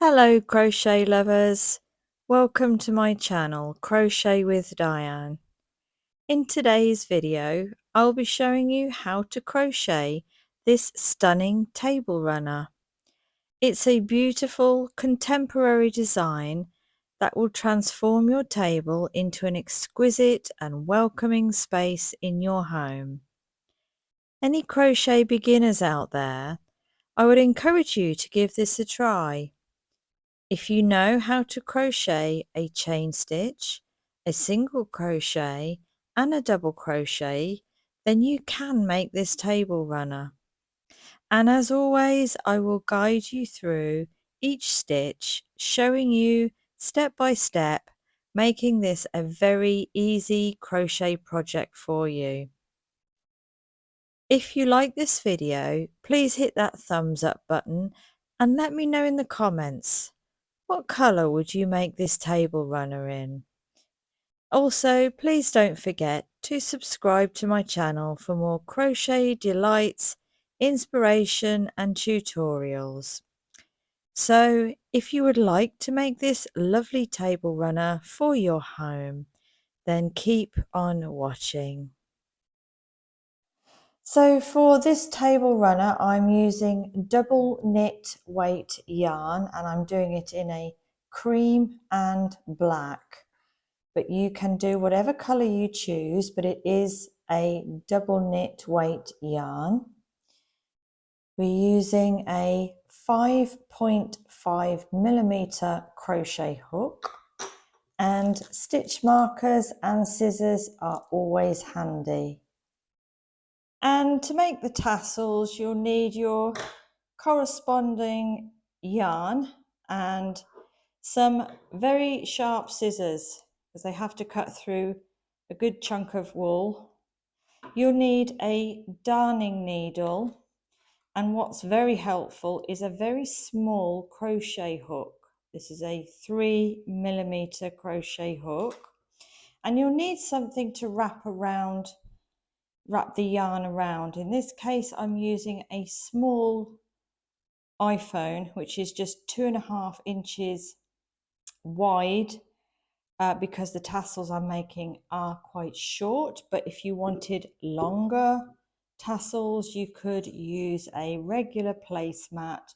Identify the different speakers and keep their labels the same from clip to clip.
Speaker 1: Hello crochet lovers, welcome to my channel Crochet with Diane. In today's video I'll be showing you how to crochet this stunning table runner. It's a beautiful contemporary design that will transform your table into an exquisite and welcoming space in your home. Any crochet beginners out there, I would encourage you to give this a try. If you know how to crochet a chain stitch, a single crochet and a double crochet, then you can make this table runner. And as always, I will guide you through each stitch, showing you step by step, making this a very easy crochet project for you. If you like this video, please hit that thumbs up button and let me know in the comments, what colour would you make this table runner in? Also, please don't forget to subscribe to my channel for more crochet delights, inspiration and tutorials. So, if you would like to make this lovely table runner for your home, then keep on watching. So for this table runner, I'm using double knit weight yarn and I'm doing it in a cream and black. But you can do whatever colour you choose, but it is a double knit weight yarn. We're using a 5.5mm crochet hook, and stitch markers and scissors are always handy. And to make the tassels, you'll need your corresponding yarn and some very sharp scissors, because they have to cut through a good chunk of wool. You'll need a darning needle, and what's very helpful is a very small crochet hook. This is a 3mm crochet hook, and you'll need something to wrap the yarn around. In this case, I'm using a small iPhone, which is just 2.5 inches wide, because the tassels I'm making are quite short. But if you wanted longer tassels, you could use a regular placemat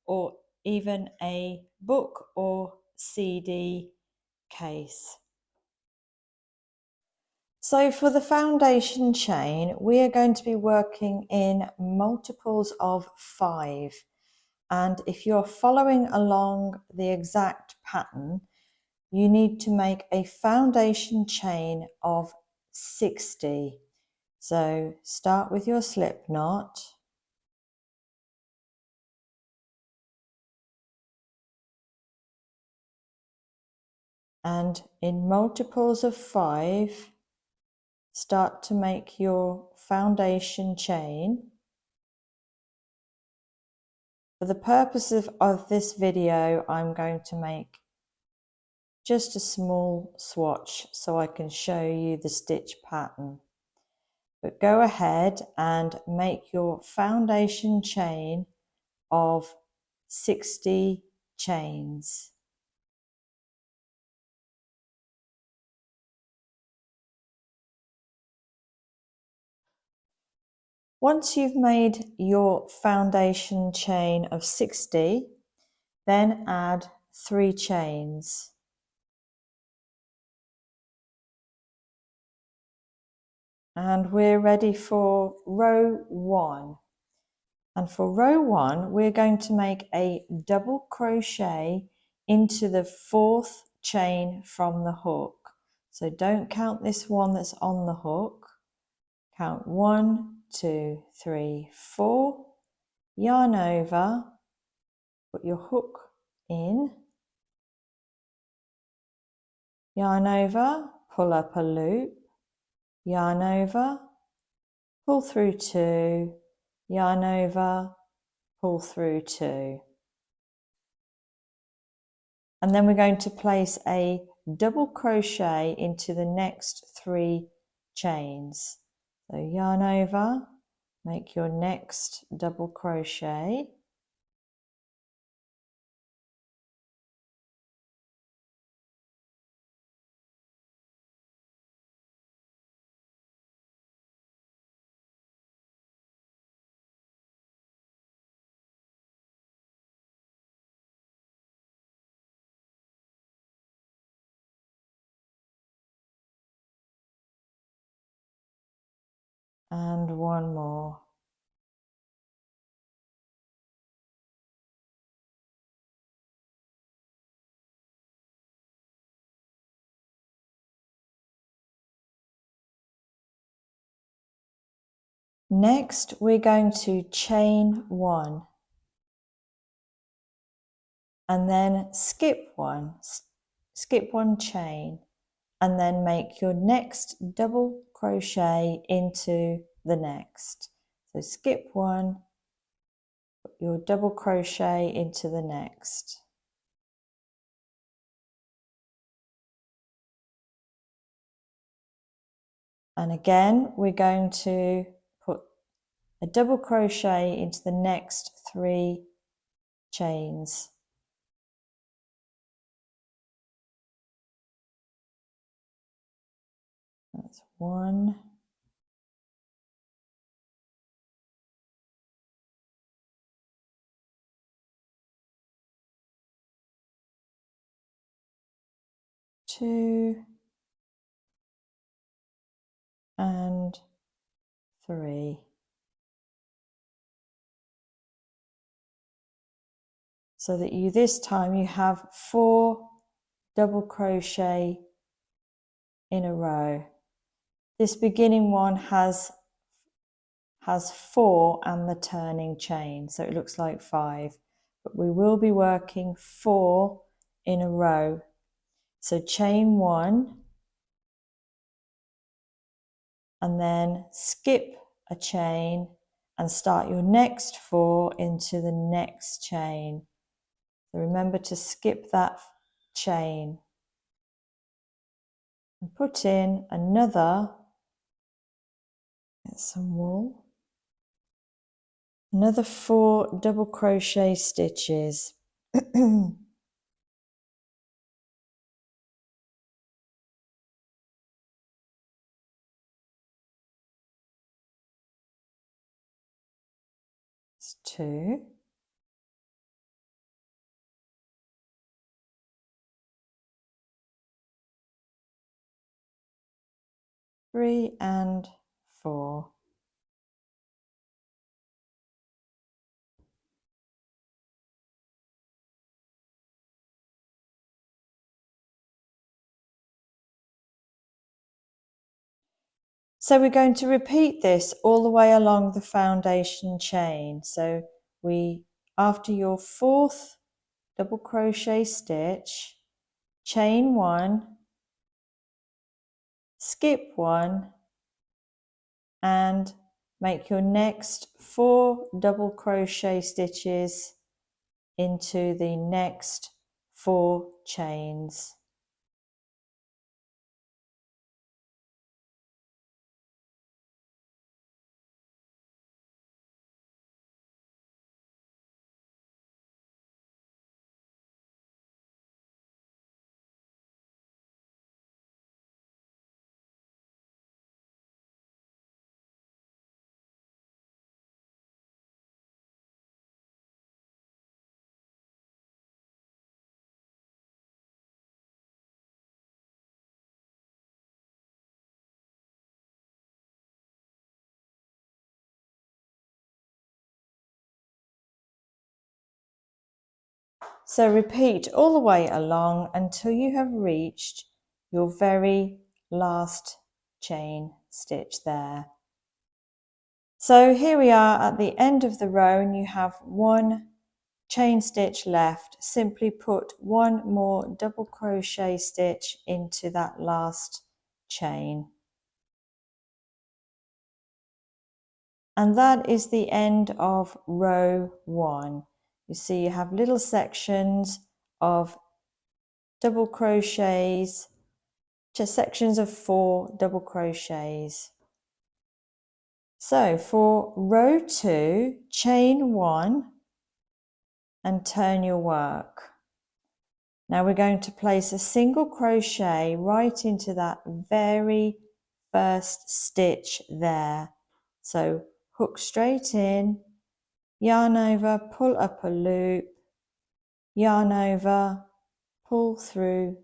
Speaker 1: or even a book or CD case. So for the foundation chain, we are going to be working in multiples of 5. And if you're following along the exact pattern, you need to make a foundation chain of 60. So start with your slip knot. And in multiples of 5, start to make your foundation chain. For the purpose of this video, I'm going to make just a small swatch so I can show you the stitch pattern. But go ahead and make your foundation chain of 60 chains. Once you've made your foundation chain of 60, then add 3 chains. And we're ready for row 1. And for row 1, we're going to make a double crochet into the 4th chain from the hook. So don't count this one that's on the hook. Count 1, 2, 3, 4, yarn over, put your hook in, yarn over, pull up a loop, yarn over, pull through 2, yarn over, pull through 2. And then we're going to place a double crochet into the next 3 chains. So yarn over, make your next double crochet, and one more. Next, we're going to chain one and then skip one chain, and then make your next double crochet into the next. So skip one, put your double crochet into the next. And again, we're going to put a double crochet into the next 3 chains. That's 1, 2, and 3. So that this time you have 4 double crochet in a row. This beginning one has 4 and the turning chain, so it looks like 5, but we will be working 4 in a row. So chain 1 and then skip a chain and start your next 4 into the next chain. So remember to skip that chain and put in another, get some wool, another 4 double crochet stitches. It's 2, 3 and 4. So we're going to repeat this all the way along the foundation chain. So after your 4th double crochet stitch, chain 1, skip 1, and make your next 4 double crochet stitches into the next 4 chains. So repeat all the way along until you have reached your very last chain stitch there. So here we are at the end of the row and you have 1 chain stitch left. Simply put 1 more double crochet stitch into that last chain. And that is the end of row 1. You see you have little sections of double crochets, just sections of 4 double crochets. So for row 2, chain 1 and turn your work. Now we're going to place a single crochet right into that very first stitch there. So hook straight in, yarn over, pull up a loop, yarn over, pull through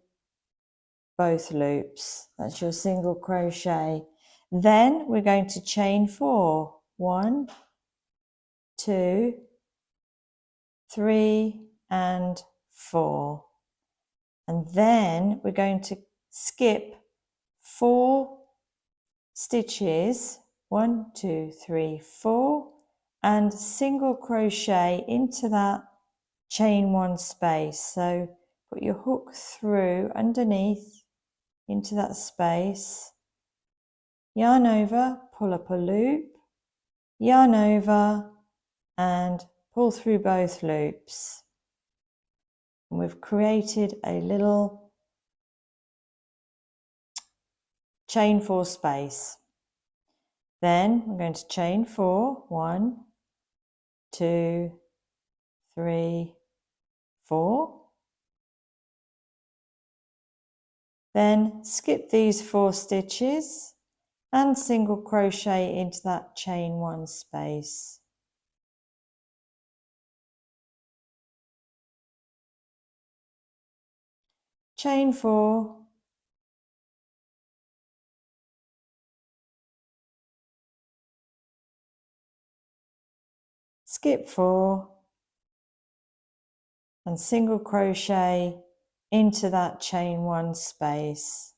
Speaker 1: both loops. That's your single crochet. Then we're going to chain 4. 1, 2, 3 and 4. And then we're going to skip 4 stitches, 1, 2, 3, 4, and single crochet into that chain 1 space. So put your hook through underneath into that space, yarn over, pull up a loop, yarn over and pull through both loops. And we've created a little chain 4 space. Then we're going to chain 4, 1, 2, 3, 4. Then skip these 4 stitches and single crochet into that chain 1 space. Chain 4, skip 4 and single crochet into that chain 1 space.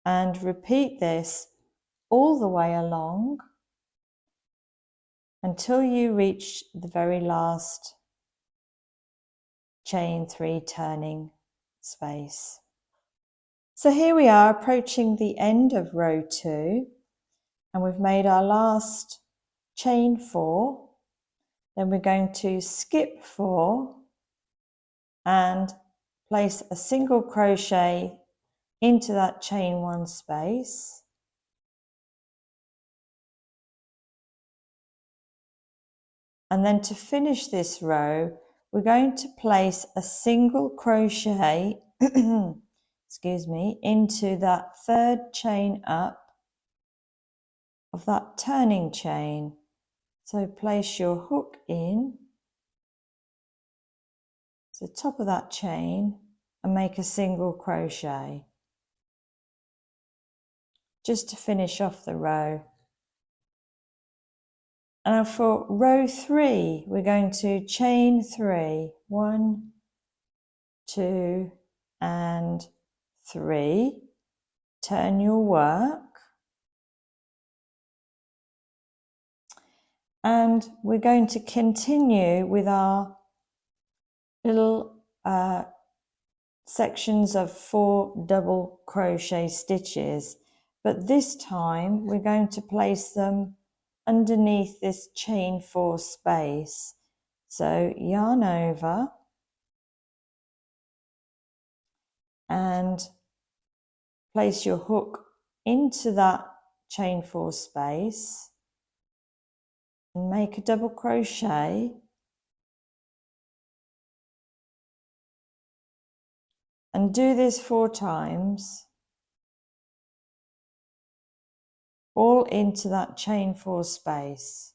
Speaker 1: And repeat this all the way along until you reach the very last chain 3 turning space. So here we are approaching the end of row 2, and we've made our last chain 4. Then we're going to skip 4 and place a single crochet into that chain 1 space. And then to finish this row, we're going to place a single crochet excuse me, into that 3rd chain up of that turning chain. So place your hook in to the top of that chain and make a single crochet just to finish off the row. And for row 3, we're going to chain 3, 1, 2 and 3. Turn your work. And we're going to continue with our little sections of 4 double crochet stitches, but this time we're going to place them underneath this chain 4 space. So yarn over and place your hook into that chain 4 space and make a double crochet. And do this 4 times, all into that chain 4 space.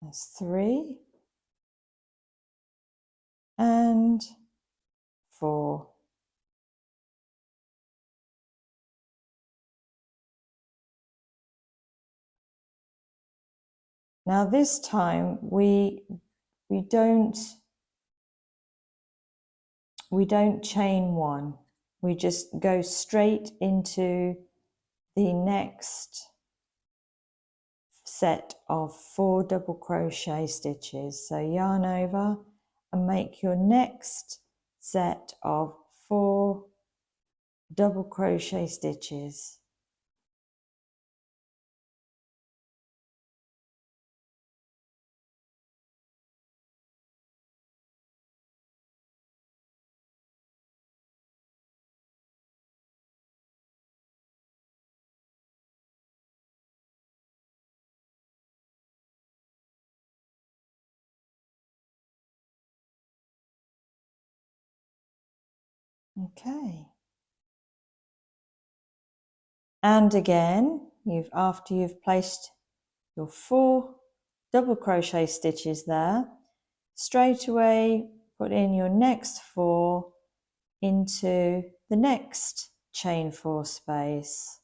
Speaker 1: That's 3 and 4. Now this time we don't chain 1. We just go straight into the next set of 4 double crochet stitches. So yarn over and make your next set of 4 double crochet stitches. Okay. And again, after you've placed your 4 double crochet stitches there, straight away put in your next 4 into the next chain 4 space.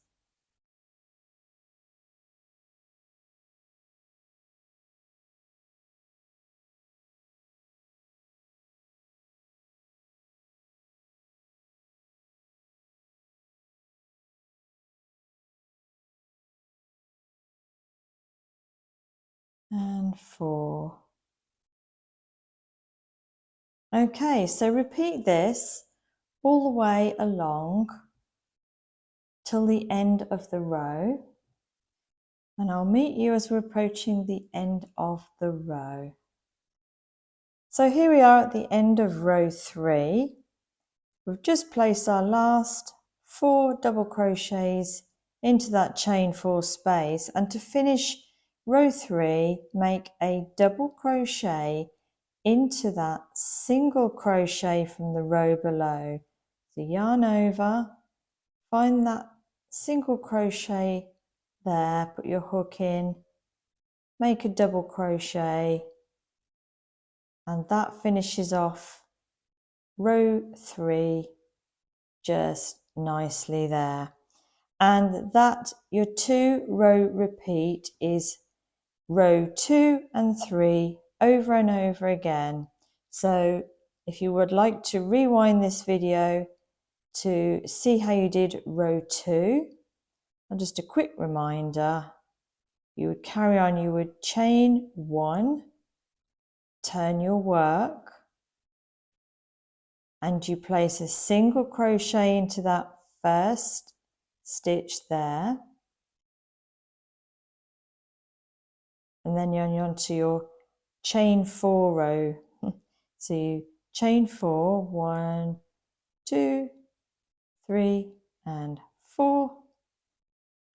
Speaker 1: And 4. Okay, so repeat this all the way along till the end of the row, and I'll meet you as we're approaching the end of the row. So here we are at the end of row 3. We've just placed our last 4 double crochets into that chain 4 space, and to finish row 3, make a double crochet into that single crochet from the row below. So yarn over, find that single crochet there, put your hook in, make a double crochet, and that finishes off row 3 just nicely there. And that your 2 row repeat is row 2 and 3 over and over again. So if you would like to rewind this video to see how you did row 2, and just a quick reminder, you would carry on, you would chain 1, turn your work, and you place a single crochet into that first stitch there, and then you're on to your chain 4 row. So you chain 4, 1, 2, 3 and 4,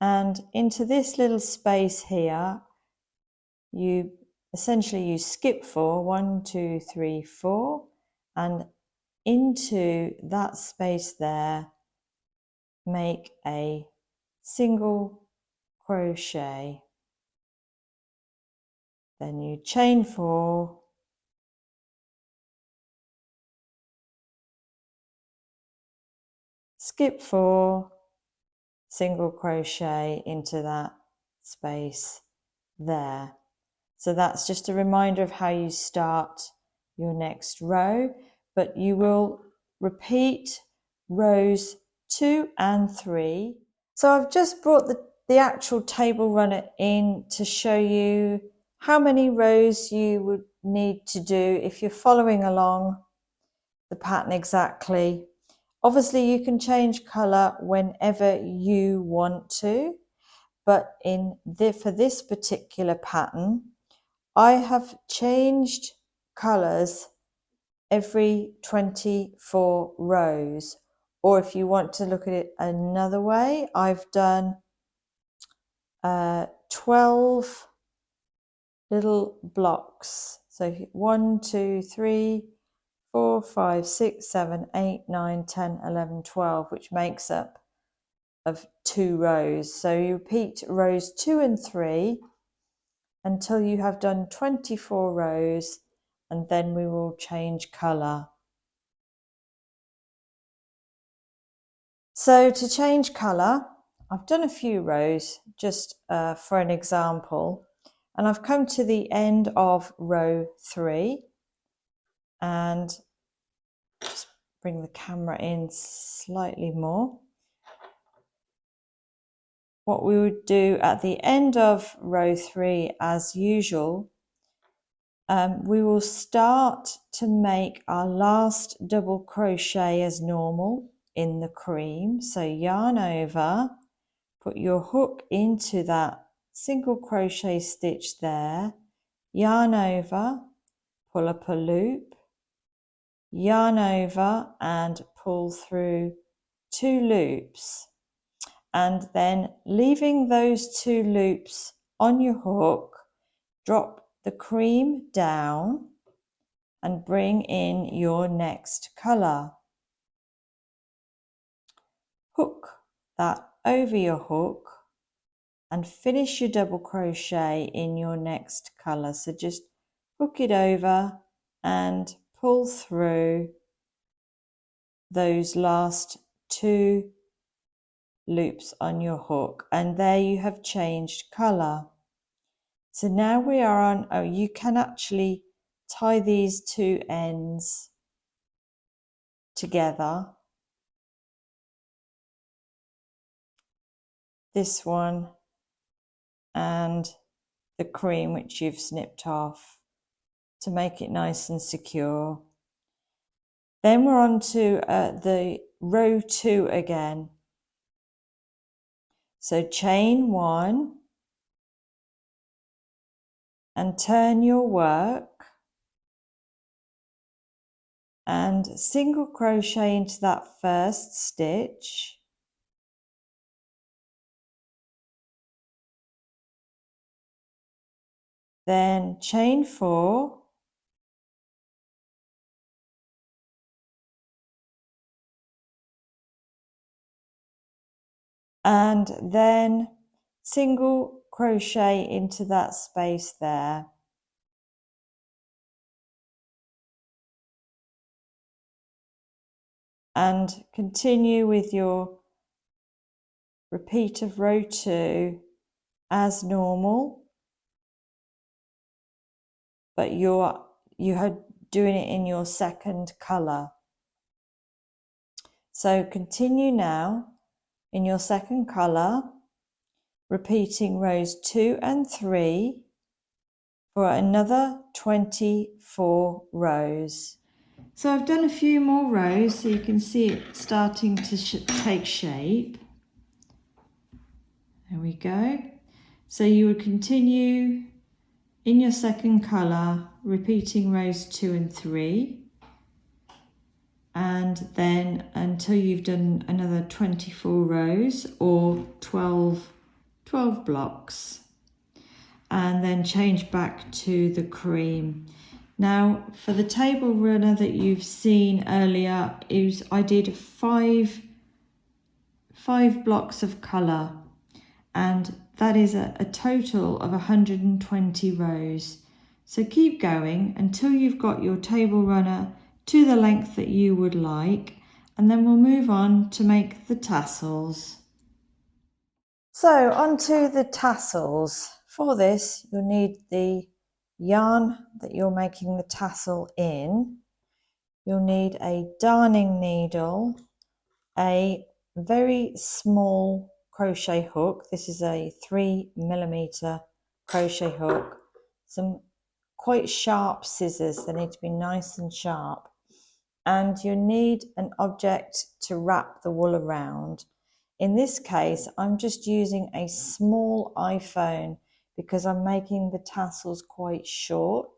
Speaker 1: and into this little space here you essentially skip 4, 1, 2, 3, 4, and into that space there make a single crochet, then you chain 4, skip 4, single crochet into that space there. So that's just a reminder of how you start your next row, but you will repeat rows 2 and 3. So I've just brought the actual table runner in to show you how many rows you would need to do if you're following along the pattern exactly. Obviously you can change colour whenever you want to, but for this particular pattern I have changed colours every 24 rows, or if you want to look at it another way, I've done 12 little blocks. So 1, 2, 3, 4, 5, 6, 7, 8, 9, 10, 11, 12, which makes up of 2 rows. So you repeat rows 2 and 3 until you have done 24 rows, and then we will change colour. So to change colour, I've done a few rows just for an example, and I've come to the end of row 3, and just bring the camera in slightly more. What we would do at the end of row 3, as usual, we will start to make our last double crochet as normal in the cream. So yarn over, put your hook into that single crochet stitch there, yarn over, pull up a loop, yarn over and pull through 2 loops, and then leaving those 2 loops on your hook, drop the cream down and bring in your next colour. Hook that over your hook and finish your double crochet in your next colour. So just hook it over and pull through those last 2 loops on your hook, and there you have changed colour. So now we are on, oh, you can actually tie these 2 ends together. This one and the cream which you've snipped off to make it nice and secure. Then we're on to the row 2 again. So chain 1 and turn your work and single crochet into that first stitch. Then chain 4 and then single crochet into that space there. And continue with your repeat of row 2 as normal, but you are doing it in your second colour. So continue now in your second colour, repeating rows 2 and 3 for another 24 rows. So I've done a few more rows so you can see it starting to take shape. There we go. So you would continue in your second colour, repeating rows 2 and 3, and then until you've done another 24 rows or 12 blocks, and then change back to the cream. Now for the table runner that you've seen earlier, I did five blocks of colour, and that is a total of 120 rows. So keep going until you've got your table runner to the length that you would like, and then we'll move on to make the tassels. So onto the tassels. For this you'll need the yarn that you're making the tassel in. You'll need a darning needle, a very small crochet hook. This is a 3mm crochet hook, some quite sharp scissors. They need to be nice and sharp, and you need an object to wrap the wool around. In this case, I'm just using a small iPhone because I'm making the tassels quite short.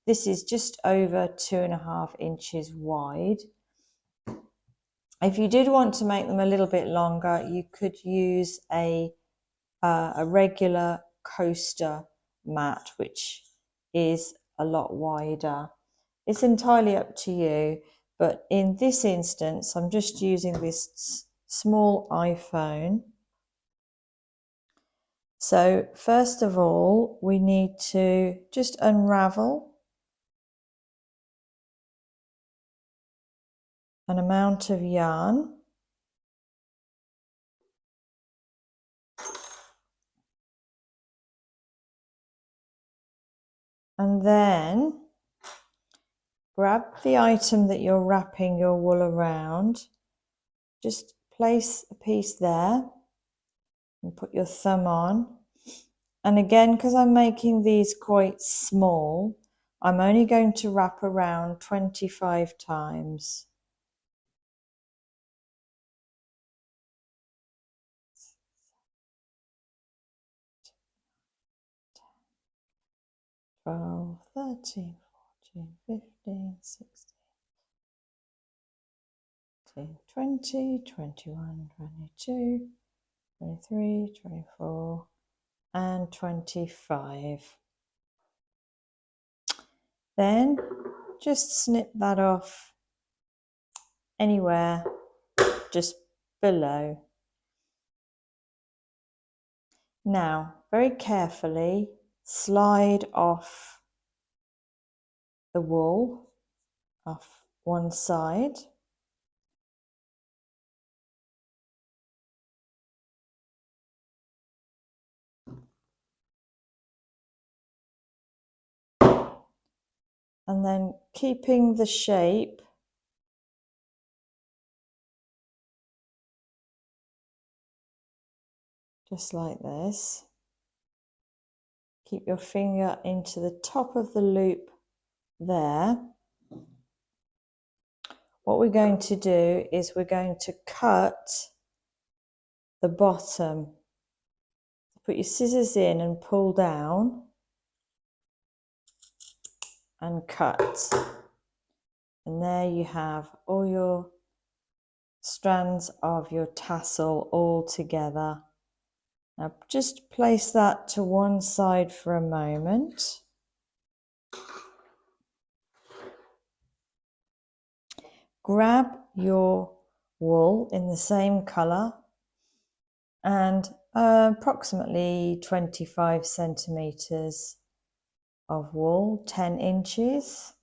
Speaker 1: This is just over 2.5 inches wide. If you did want to make them a little bit longer, you could use a regular coaster mat, which is a lot wider. It's entirely up to you, but in this instance, I'm just using this small iPhone. So first of all, we need to just unravel an amount of yarn. And then grab the item that you're wrapping your wool around. Just place a piece there and put your thumb on. And again, because I'm making these quite small, I'm only going to wrap around 25 times. Twelve, 13, 14, 15, 16, 20, 21, 22, 23, 24, and 25. Then just snip that off anywhere just below. Now, very carefully slide off the wool off one side. And then keeping the shape just like this. Keep your finger into the top of the loop there. What we're going to do is we're going to cut the bottom. Put your scissors in and pull down and cut. And there you have all your strands of your tassel all together. Now just place that to one side for a moment. Grab your wool in the same colour and approximately 25 centimetres of wool, 10 inches.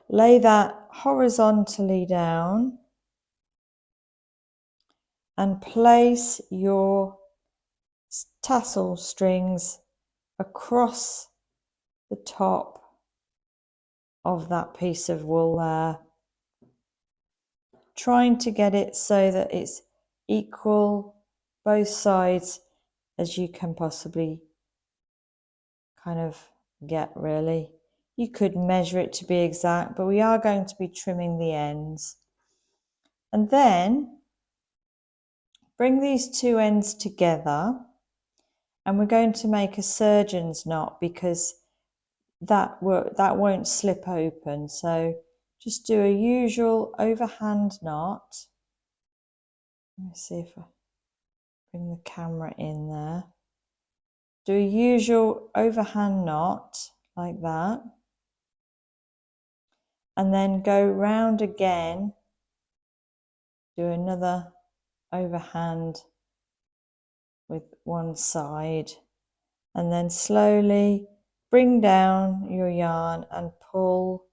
Speaker 1: Lay that horizontally down and place your tassel strings across the top of that piece of wool there, trying to get it so that it's equal both sides as you can possibly kind of get, really. You could measure it to be exact, but we are going to be trimming the ends. And then bring these two ends together and we're going to make a surgeon's knot because that won't slip open. So just do a usual overhand knot. Let me see if I bring the camera in there. Do a usual overhand knot like that. And then go round again. Do another overhand with one side. And then slowly bring down your yarn and pull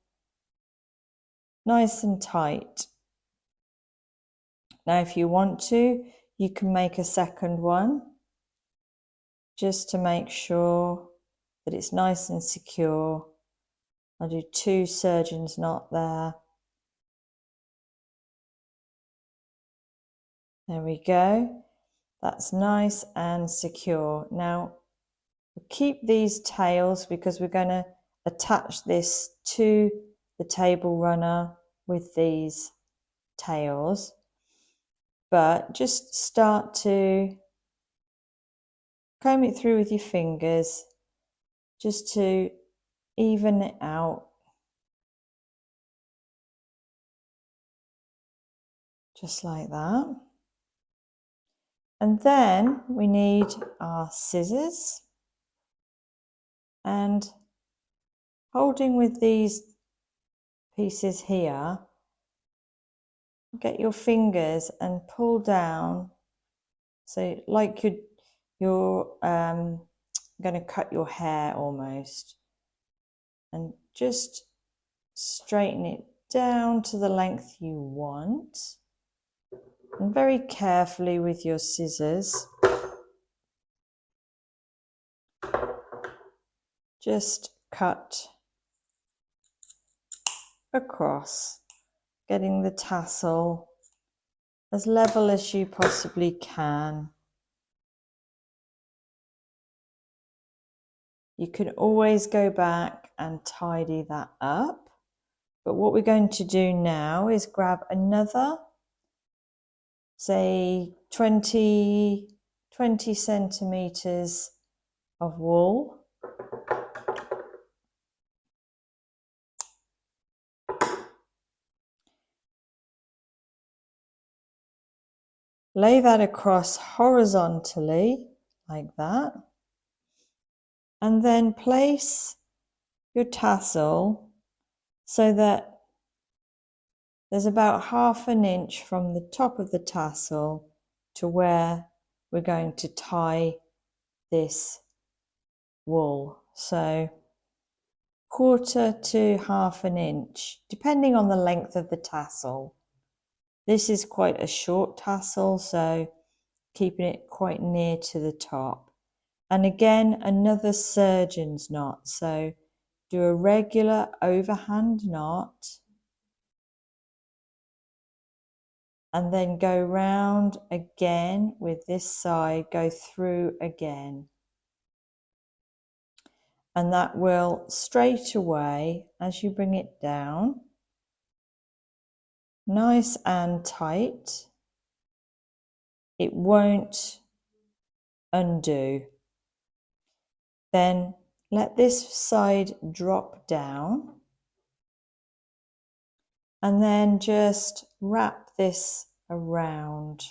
Speaker 1: nice and tight. Now if you want to, you can make a second one just to make sure that it's nice and secure. I'll do 2 surgeon's knot there. There we go. That's nice and secure. Now we'll keep these tails because we're going to attach this to the table runner with these tails. But just start to comb it through with your fingers just to even it out. Just like that. And then we need our scissors, and holding with these pieces here, get your fingers and pull down. So like you're going to cut your hair almost, and just straighten it down to the length you want. And very carefully with your scissors, just cut across, getting the tassel as level as you possibly can. You can always go back and tidy that up. But what we're going to do now is grab another, say 20 centimeters of wool. Lay that across horizontally like that. And then place your tassel so that there's about ½ an inch from the top of the tassel to where we're going to tie this wool, so 1/4 to 1/2 inch, depending on the length of the tassel. This is quite a short tassel, so keeping it quite near to the top. And again, another surgeon's knot, so do a regular overhand knot and then go round again with this side, go through again. And that will straight away, as you bring it down, nice and tight. It won't undo. Then let this side drop down and then just wrap this around.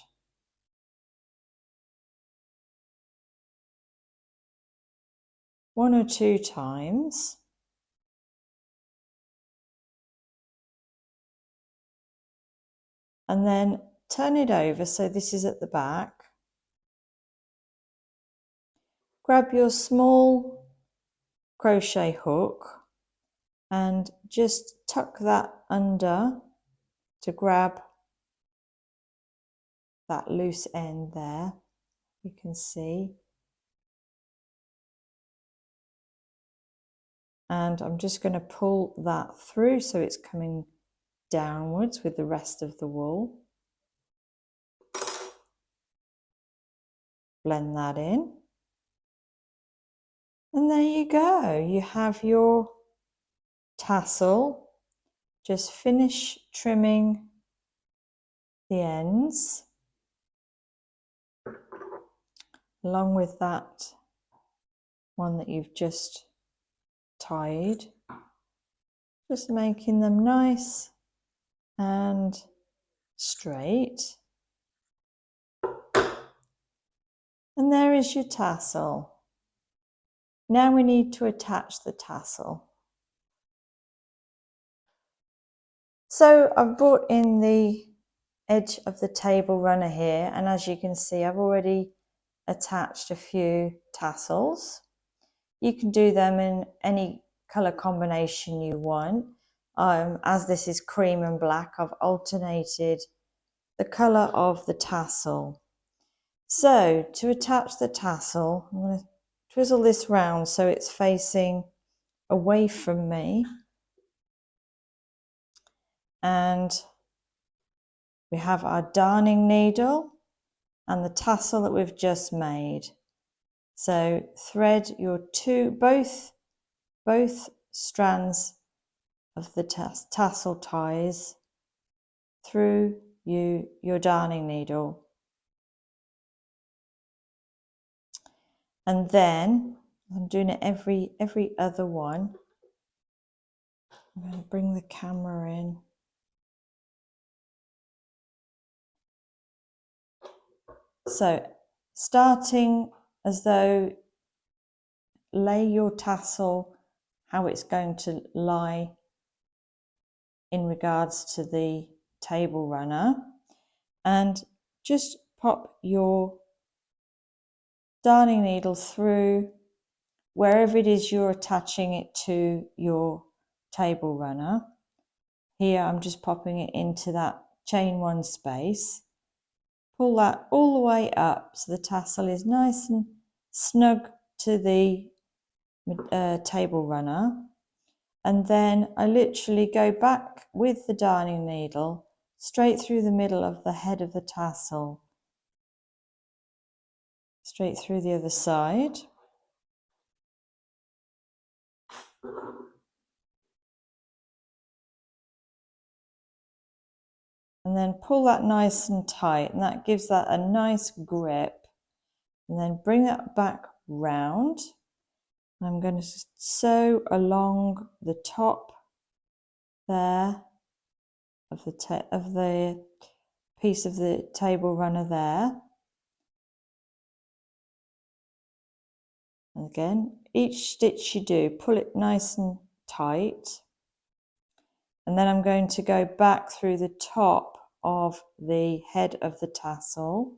Speaker 1: One or two times. And then turn it over so this is at the back. Grab your small crochet hook and just tuck that under to grab that loose end there, you can see. And I'm just going to pull that through so it's coming downwards with the rest of the wool. Blend that in. And there you go. You have your tassel. Just finish trimming the ends along with that one that you've just tied. Just making them nice and straight. And there is your tassel. Now we need to attach the tassel. So I've brought in the edge of the table runner here, and as you can see, I've already attached a few tassels. You can do them in any colour combination you want. As this is cream and black, I've alternated the colour of the tassel. So to attach the tassel, I'm going to twizzle this round so it's facing away from me. And we have our darning needle and the tassel that we've just made. So thread your both strands of the tassel ties through your darning needle. And then I'm doing it every other one. I'm going to bring the camera in. So starting as though lay your tassel how it's going to lie in regards to the table runner, and just pop your darning needle through wherever it is you're attaching it to your table runner. Here I'm just popping it into that chain one space. Pull that all the way up so the tassel is nice and snug to the table runner, and then I literally go back with the darning needle straight through the middle of the head of the tassel, straight through the other side. And then pull that nice and tight, and that gives that a nice grip. And then bring that back round. I'm going to sew along the top there of the piece of the table runner there. And again, each stitch you do, pull it nice and tight. And then I'm going to go back through the top of the head of the tassel.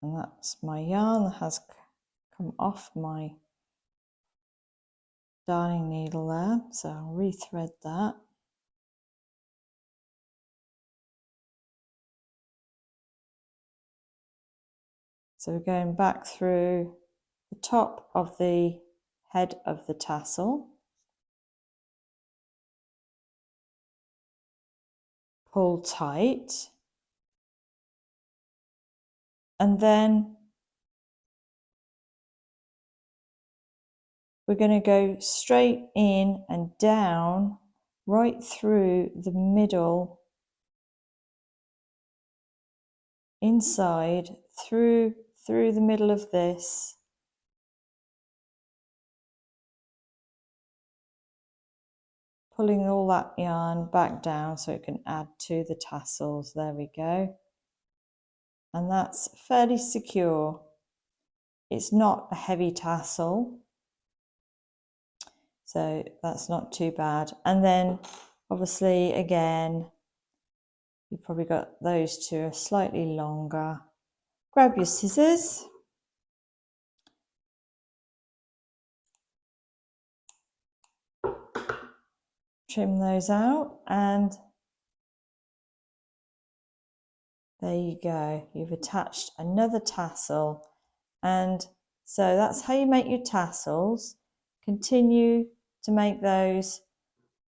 Speaker 1: And that's my yarn that has come off my darning needle there, so I'll rethread that. So we're going back through the top of the head of the tassel, pull tight, and then we're going to go straight in and down right through the middle, inside, through the middle of this, pulling all that yarn back down so it can add to the tassels. There we go. And that's fairly secure. It's not a heavy tassel, so that's not too bad. And then obviously again, you've probably got those two are slightly longer. Grab your scissors, trim those out, and there you go. You've attached another tassel. And so that's how you make your tassels. Continue to make those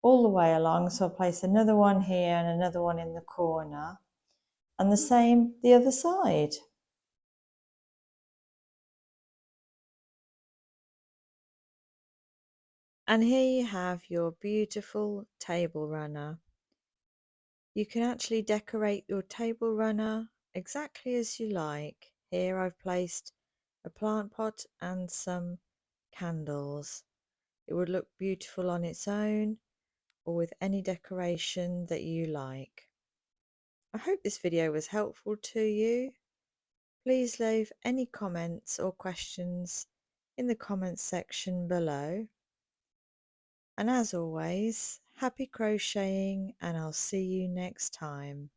Speaker 1: all the way along. So I'll place another one here and another one in the corner, and the same the other side. And here you have your beautiful table runner. You can actually decorate your table runner exactly as you like. Here I've placed a plant pot and some candles. It would look beautiful on its own or with any decoration that you like. I hope this video was helpful to you. Please leave any comments or questions in the comments section below. And as always, happy crocheting, and I'll see you next time.